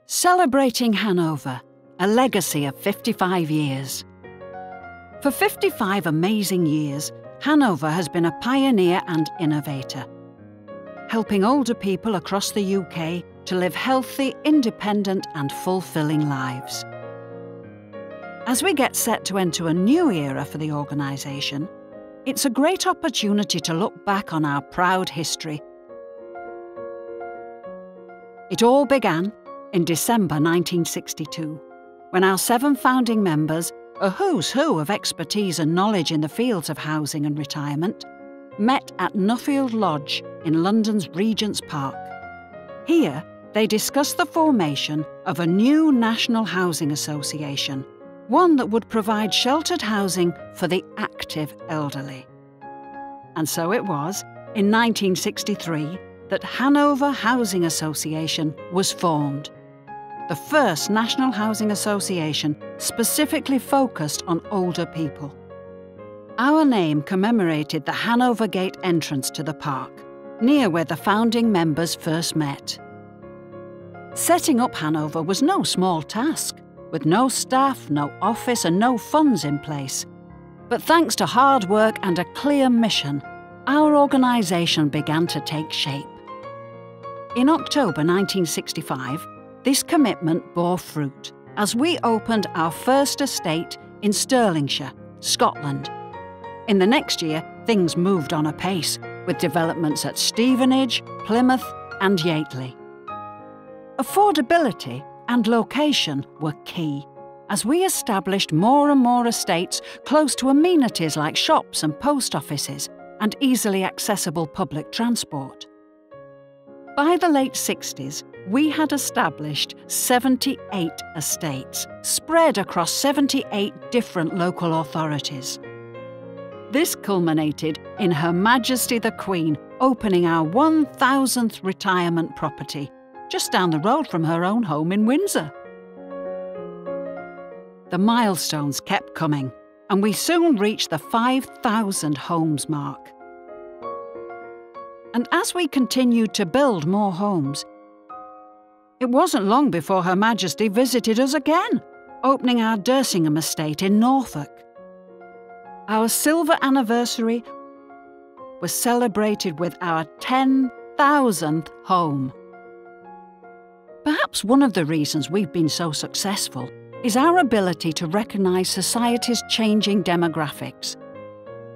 Celebrating Hanover, a legacy of 55 years. For 55 amazing years, Hanover has been a pioneer and innovator, helping older people across the UK to live healthy, independent and fulfilling lives. As we get set to enter a new era for the organisation, it's a great opportunity to look back on our proud history. It all began in December 1962, when our 7 founding members, a who's who of expertise and knowledge in the fields of housing and retirement, met at Nuffield Lodge in London's Regent's Park. Here, they discussed the formation of a new national housing association, one that would provide sheltered housing for the active elderly. And so it was, in 1963, that Hanover Housing Association was formed, the first national housing association specifically focused on older people. Our name commemorated the Hanover Gate entrance to the park, near where the founding members first met. Setting up Hanover was no small task, with no staff, no office and no funds in place. But thanks to hard work and a clear mission, our organisation began to take shape. In October 1965, this commitment bore fruit as we opened our first estate in Stirlingshire, Scotland. In the next year, things moved on apace, with developments at Stevenage, Plymouth and Yateley. Affordability and location were key, as we established more and more estates close to amenities like shops and post offices and easily accessible public transport. By the late 60s, we had established 78 estates, spread across 78 different local authorities. This culminated in Her Majesty the Queen opening our 1,000th retirement property, just down the road from her own home in Windsor. The milestones kept coming, and we soon reached the 5,000 homes mark. And as we continued to build more homes, it wasn't long before Her Majesty visited us again, opening our Dersingham estate in Norfolk. Our silver anniversary was celebrated with our 10,000th home. Perhaps one of the reasons we've been so successful is our ability to recognise society's changing demographics.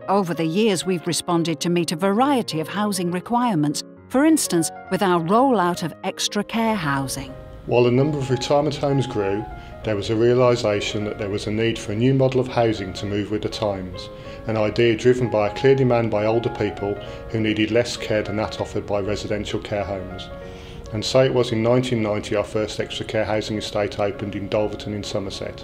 Over the years, we've responded to meet a variety of housing requirements, for instance, with our rollout of extra care housing. While the number of retirement homes grew, there was a realisation that there was a need for a new model of housing to move with the times, an idea driven by a clear demand by older people who needed less care than that offered by residential care homes. And so it was in 1990 our first extra care housing estate opened in Dulverton in Somerset.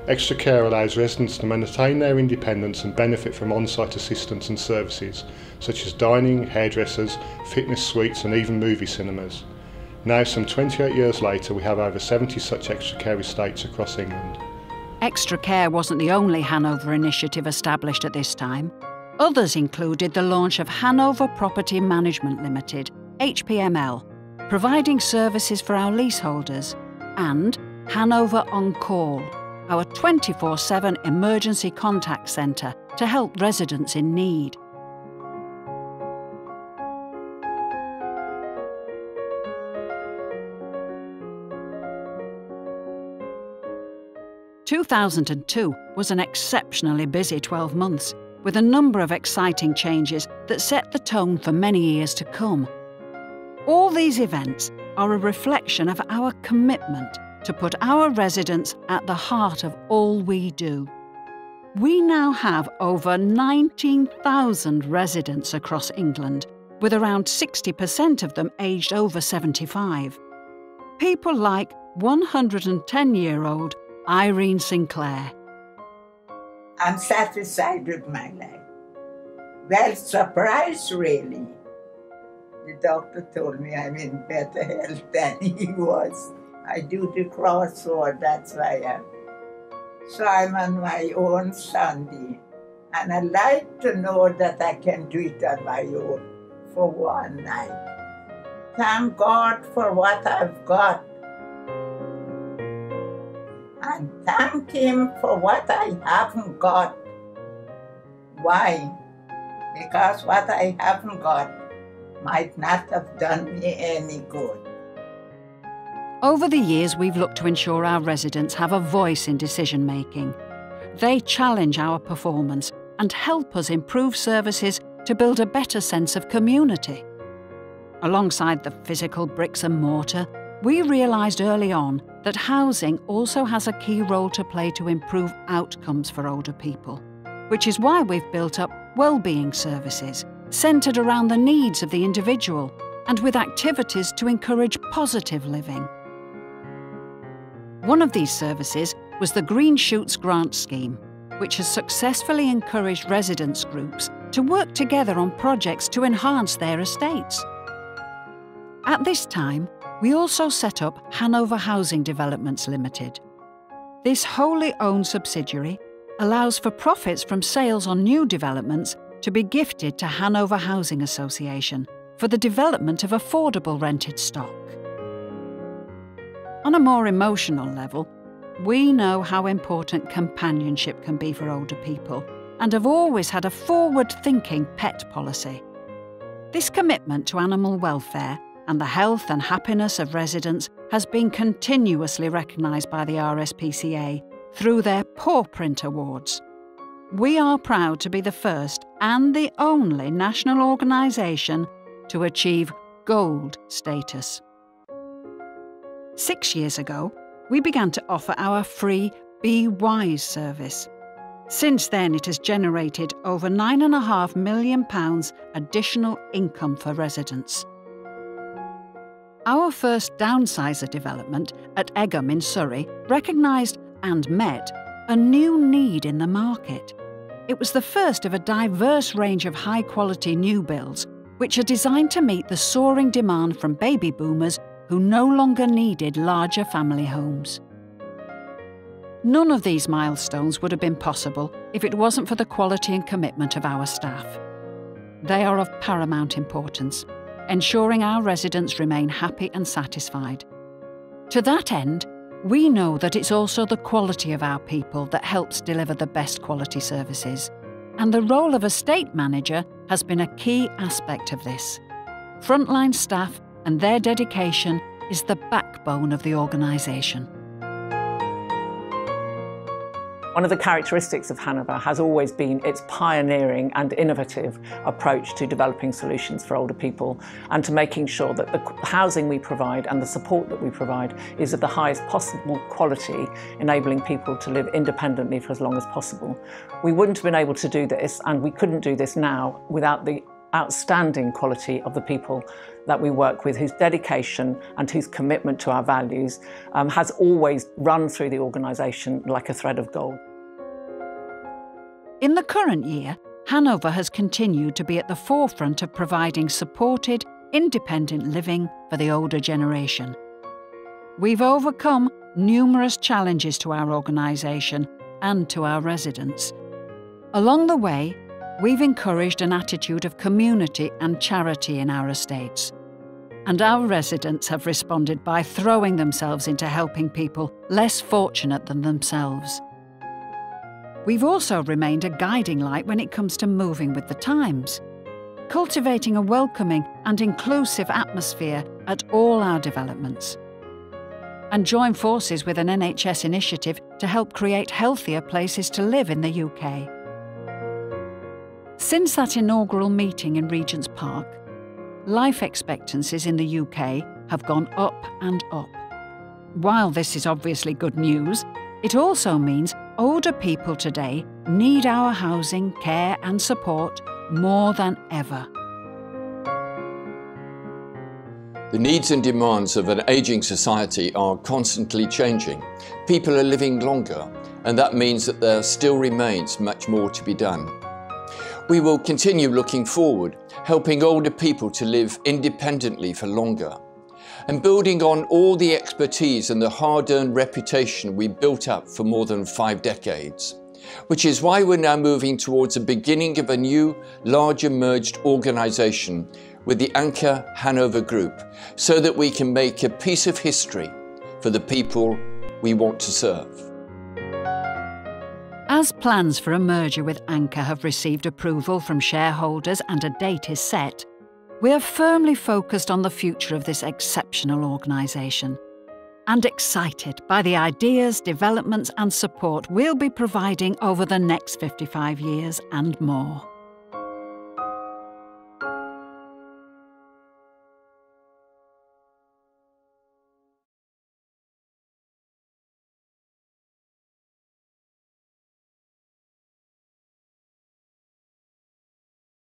Extra care allows residents to maintain their independence and benefit from on-site assistance and services such as dining, hairdressers, fitness suites and even movie cinemas. Now, some 28 years later, we have over 70 such extra care estates across England. Extra care wasn't the only Hanover initiative established at this time. Others included the launch of Hanover Property Management Limited, HPML, providing services for our leaseholders, and Hanover On Call, our 24/7 emergency contact centre to help residents in need. "2002 was an exceptionally busy 12 months, with a number of exciting changes that set the tone for many years to come. All these events are a reflection of our commitment to put our residents at the heart of all we do. We now have over 19,000 residents across England, with around 60% of them aged over 75. People like 110-year-old Irene Sinclair. I'm satisfied with my life. Well, surprised really. The doctor told me I'm in better health than he was. I do the crossword, that's why so I'm on my own Sunday. And I like to know that I can do it on my own for one night. Thank God for what I've got. and thank him for what I haven't got. Why? Because what I haven't got might not have done me any good. Over the years, we've looked to ensure our residents have a voice in decision-making. They challenge our performance and help us improve services to build a better sense of community. Alongside the physical bricks and mortar, we realised early on that housing also has a key role to play to improve outcomes for older people, which is why we've built up wellbeing services centred around the needs of the individual and with activities to encourage positive living. One of these services was the Green Shoots Grant Scheme, which has successfully encouraged residents' groups to work together on projects to enhance their estates. At this time, we also set up Hanover Housing Developments Limited. This wholly owned subsidiary allows for profits from sales on new developments to be gifted to Hanover Housing Association for the development of affordable rented stock. On a more emotional level, we know how important companionship can be for older people and have always had a forward-thinking pet policy. This commitment to animal welfare and the health and happiness of residents has been continuously recognised by the RSPCA through their Paw Print Awards. We are proud to be the first and the only national organisation to achieve Gold status. 6 years ago, we began to offer our free Be Wise service. Since then, it has generated over £9.5 million additional income for residents. Our first downsizer development at Egham in Surrey recognised and met a new need in the market. It was the first of a diverse range of high-quality new builds, which are designed to meet the soaring demand from baby boomers who no longer needed larger family homes. None of these milestones would have been possible if it wasn't for the quality and commitment of our staff. They are of paramount importance, ensuring our residents remain happy and satisfied. To that end, we know that it's also the quality of our people that helps deliver the best quality services, and the role of estate manager has been a key aspect of this. Frontline staff and their dedication is the backbone of the organisation. One of the characteristics of Hanover has always been its pioneering and innovative approach to developing solutions for older people and to making sure that the housing we provide and the support that we provide is of the highest possible quality, enabling people to live independently for as long as possible. We wouldn't have been able to do this, and we couldn't do this now, without the outstanding quality of the people that we work with, whose dedication and whose commitment to our values has always run through the organisation like a thread of gold. In the current year, Hanover has continued to be at the forefront of providing supported, independent living for the older generation. We've overcome numerous challenges to our organisation and to our residents. Along the way, we've encouraged an attitude of community and charity in our estates. And our residents have responded by throwing themselves into helping people less fortunate than themselves. We've also remained a guiding light when it comes to moving with the times, cultivating a welcoming and inclusive atmosphere at all our developments, and join forces with an NHS initiative to help create healthier places to live in the UK. Since that inaugural meeting in Regent's Park, life expectancies in the UK have gone up and up. While this is obviously good news, it also means older people today need our housing, care and support more than ever. The needs and demands of an ageing society are constantly changing. People are living longer, and that means that there still remains much more to be done. We will continue looking forward, helping older people to live independently for longer, and building on all the expertise and the hard-earned reputation we built up for more than 5 decades, which is why we're now moving towards the beginning of a new, larger merged organisation with the Anchor Hanover Group, so that we can make a piece of history for the people we want to serve. As plans for a merger with Anchor have received approval from shareholders and a date is set, we are firmly focused on the future of this exceptional organisation and excited by the ideas, developments and support we'll be providing over the next 55 years and more.